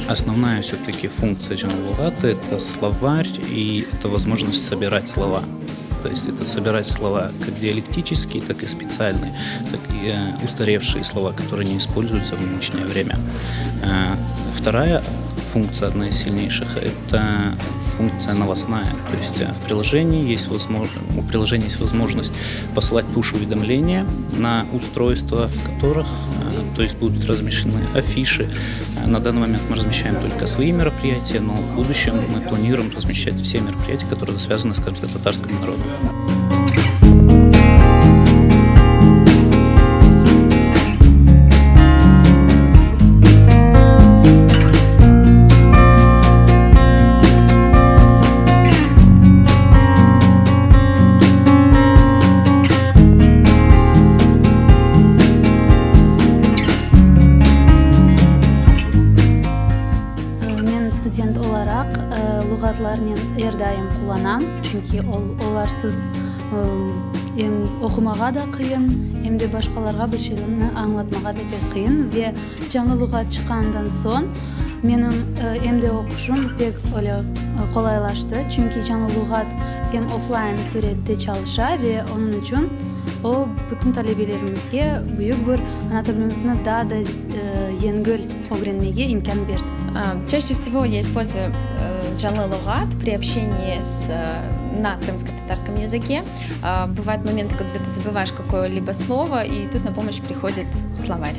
Основная все-таки функция Джанлугата — это словарь и это возможность собирать слова. То есть это собирать слова как диалектические, так и специальные, так и устаревшие слова, которые не используются в нынешнее время. Вторая функция, одна из сильнейших, это функция новостная. То есть у приложения есть возможность посылать пуш-уведомления на устройства, в которых то есть будут размещены афиши. На данный момент мы размещаем только свои мероприятия, но в будущем мы планируем размещать все мероприятия, которые связаны с крымско-татарским народом. Студент olarak lügatlarni erdayım kullanam. Çünkü olarsız hem okumaga da kıyın, hem de başkalarga bir şeylerini anlatmaga da pek kıyın ve жаңы lügat çıkandan son benim hem de okuşum pek öyle kolaylaştı. Çünkü жаңы lügat hem offline surette çalışa ve onun için o bütün talebelerimizge büyük bir ana tilimizni daha da yengil öğrenmege imkan berdi. Чаще всего я использую Джанлы Лугат при общении на крымско-татарском языке. Бывают моменты, когда ты забываешь какое-либо слово, и тут на помощь приходит словарь.